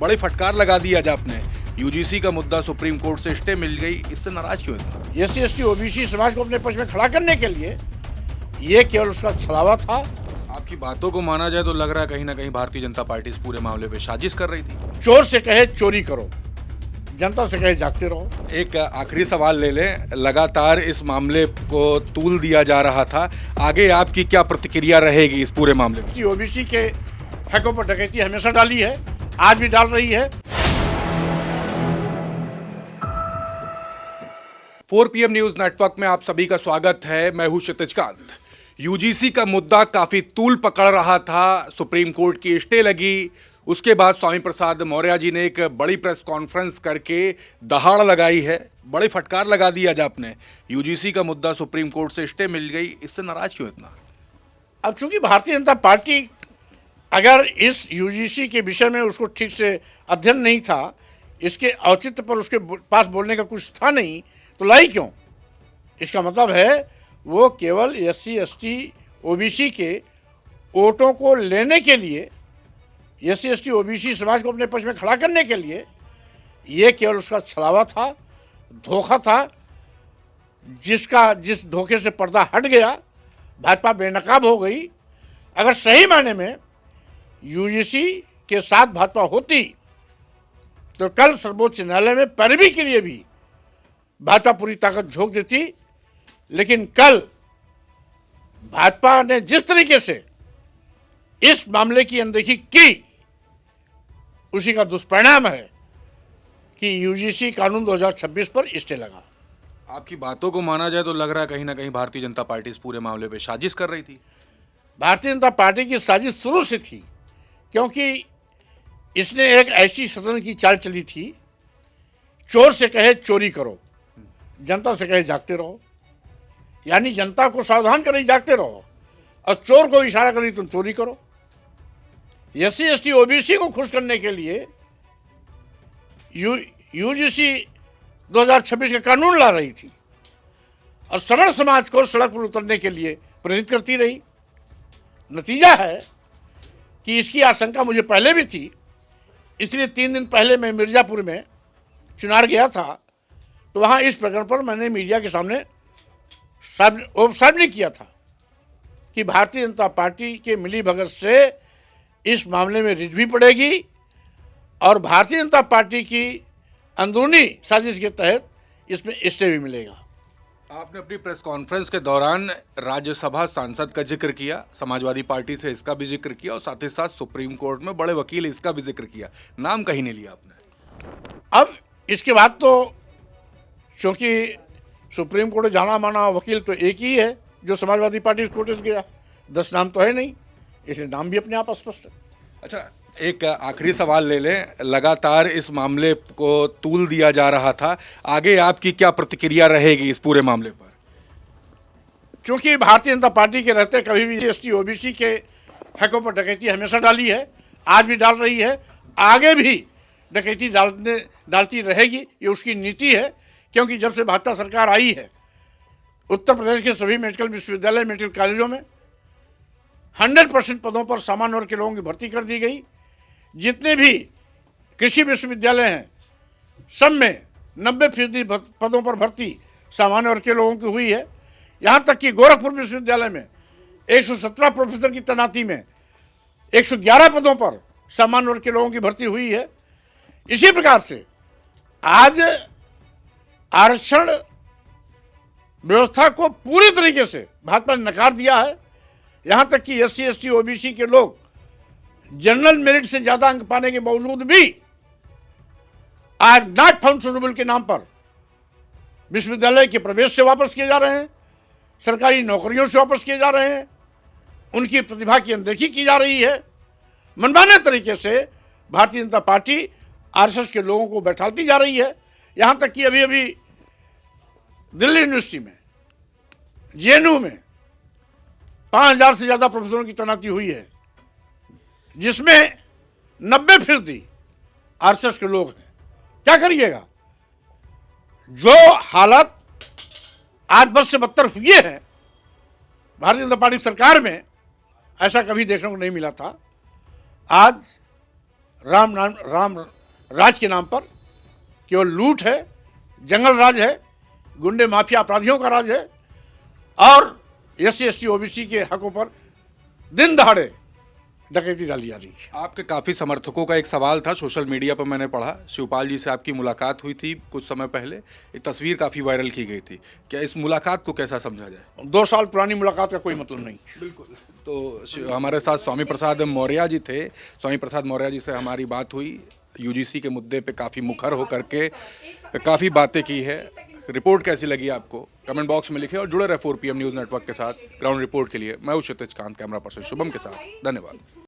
बड़ी फटकार लगा दी आज आपने। यूजीसी का मुद्दा सुप्रीम कोर्ट से स्टे मिल गई, इससे नाराज क्यों इतना? एससी एसटी ओबीसी समाज को अपने पक्ष में खड़ा करने के लिए ये केवल उसका छलावा था। आपकी बातों को माना जाए तो लग रहा है कहीं ना कहीं भारतीय जनता पार्टी इस पूरे मामले पे साजिश कर रही थी। चोर से कहे चोरी करो, जनता से कहे जागते रहो। एक आखिरी सवाल ले लें, लगातार इस मामले को तूल दिया जा रहा था, आगे आपकी क्या प्रतिक्रिया रहेगी इस पूरे मामले में? ओबीसी के हकों पर डकैती हमेशा डाली है, आज भी डाल रही है। 4 PM न्यूज नेटवर्क में आप सभी का स्वागत है। मैं हूं क्षितिज कांत। यूजीसी का मुद्दा काफी तूल पकड़ रहा था, सुप्रीम कोर्ट की स्टे लगी, उसके बाद स्वामी प्रसाद मौर्य जी ने एक बड़ी प्रेस कॉन्फ्रेंस करके दहाड़ लगाई है, बड़ी फटकार लगा दी आज आपने। यूजीसी का मुद्दा सुप्रीम कोर्ट से स्टे मिल गई, इससे नाराज क्यों इतना? अब चूंकि भारतीय जनता पार्टी अगर इस यूजीसी के विषय में उसको ठीक से अध्ययन नहीं था, इसके औचित्य पर उसके पास बोलने का कुछ था नहीं, तो लाई क्यों? इसका मतलब है वो केवल एससी एसटी ओबीसी के वोटों को लेने के लिए, एससी एसटी ओबीसी समाज को अपने पक्ष में खड़ा करने के लिए ये केवल उसका छलावा था, धोखा था, जिस धोखे से पर्दा हट गया, भाजपा बेनकाब हो गई। अगर सही मायने में यूजीसी के साथ भाजपा होती तो कल सर्वोच्च न्यायालय में पैरवी के लिए भी भाजपा पूरी ताकत झोंक देती। लेकिन कल भाजपा ने जिस तरीके से इस मामले की अनदेखी की, उसी का दुष्परिणाम है कि यूजीसी कानून 2026 पर स्टे लगा। आपकी बातों को माना जाए तो लग रहा है कहीं ना कहीं भारतीय जनता पार्टी इस पूरे मामले पे साजिश कर रही थी। भारतीय जनता पार्टी की साजिश शुरू से थी, क्योंकि इसने एक ऐसी सदन की चाल चली थी, चोर से कहे चोरी करो, जनता से कहे जागते रहो। यानी जनता को सावधान करें, जागते रहो, और चोर को इशारा करें तुम चोरी करो। एससी एसटी ओबीसी को खुश करने के लिए यूजीसी 2026 का कानून ला रही थी और सवर्ण समाज को सड़क पर उतरने के लिए प्रेरित करती रही। नतीजा है कि इसकी आशंका मुझे पहले भी थी, इसलिए 3 दिन पहले मैं मिर्ज़ापुर में चुनार गया था, तो वहाँ इस प्रकरण पर मैंने मीडिया के सामने सार्वजनिक किया था कि भारतीय जनता पार्टी के मिलीभगत से इस मामले में रिट भी पड़ेगी और भारतीय जनता पार्टी की अंदरूनी साजिश के तहत इसमें स्टे भी मिलेगा। आपने अपनी प्रेस कॉन्फ्रेंस के दौरान राज्यसभा सांसद का जिक्र किया, समाजवादी पार्टी से इसका भी जिक्र किया और साथ ही साथ सुप्रीम कोर्ट में बड़े वकील इसका भी जिक्र किया, नाम कहीं नहीं लिया आपने। अब इसके बाद तो क्योंकि सुप्रीम कोर्ट जाना माना वकील तो एक ही है जो समाजवादी पार्टी कोर्ट से गया, 10 नाम तो है नहीं, इसलिए नाम भी अपने आप स्पष्ट है। अच्छा, एक आखिरी सवाल ले लें, लगातार इस मामले को तूल दिया जा रहा था, आगे आपकी क्या प्रतिक्रिया रहेगी इस पूरे मामले पर? क्योंकि भारतीय जनता पार्टी के रहते कभी भी एसटी ओबीसी के हकों पर डकैती हमेशा डाली है, आज भी डाल रही है, आगे भी डकैती डालती रहेगी, ये उसकी नीति है। क्योंकि जब से भाजपा सरकार आई है, उत्तर प्रदेश के सभी मेडिकल विश्वविद्यालय, मेडिकल कॉलेजों में 100% पदों पर सामान्य वर्ग के लोगों की भर्ती कर दी गई। जितने भी कृषि विश्वविद्यालय हैं, सब में 90% पदों पर भर्ती सामान्य वर्ग के लोगों की हुई है। यहाँ तक कि गोरखपुर विश्वविद्यालय में 117 प्रोफेसर की तैनाती में 111 पदों पर सामान्य वर्ग के लोगों की भर्ती हुई है। इसी प्रकार से आज आरक्षण व्यवस्था को पूरी तरीके से भाजपा ने नकार दिया है। यहाँ तक कि एससी एसटी ओबीसी के लोग जनरल मेरिट से ज्यादा अंक पाने के बावजूद भी आज नॉट फाउंड सुटेबल के नाम पर विश्वविद्यालय के प्रवेश से वापस किए जा रहे हैं, सरकारी नौकरियों से वापस किए जा रहे हैं, उनकी प्रतिभा की अनदेखी की जा रही है। मनमाने तरीके से भारतीय जनता पार्टी आरएसएस के लोगों को बैठालती जा रही है। यहाँ तक कि अभी अभी दिल्ली यूनिवर्सिटी में, जेएनयू में 5000 से ज़्यादा प्रोफेसरों की तैनाती हुई है, जिसमें 90% आरएसएस के लोग हैं। क्या करिएगा? जो हालात आज बद से बदतर हुए हैं भारतीय जनता पार्टी सरकार में, ऐसा कभी देखने को नहीं मिला था। आज राम राज के नाम पर केवल लूट है, जंगल राज है, गुंडे माफिया अपराधियों का राज है और SC ST OBC के हकों पर दिन दहाड़े डकैती डाली जा रही है। आपके काफ़ी समर्थकों का एक सवाल था, सोशल मीडिया पर मैंने पढ़ा, शिवपाल जी से आपकी मुलाकात हुई थी कुछ समय पहले, एक तस्वीर काफ़ी वायरल की गई थी। क्या इस मुलाकात को कैसा समझा जाए? 2 साल पुरानी मुलाकात का कोई मतलब नहीं। बिल्कुल। तो हमारे साथ स्वामी प्रसाद मौर्य जी थे। स्वामी प्रसाद मौर्य जी से हमारी बात हुई, UGC के मुद्दे पे काफ़ी मुखर होकर के काफ़ी बातें की है। रिपोर्ट कैसी लगी आपको? कमेंट बॉक्स में लिखें और जुड़े रहे 4 PM न्यूज़ नेटवर्क के साथ। ग्राउंड रिपोर्ट के लिए मैं हूं क्षितिज कांत, कैमरा पर्सन शुभम के साथ। धन्यवाद।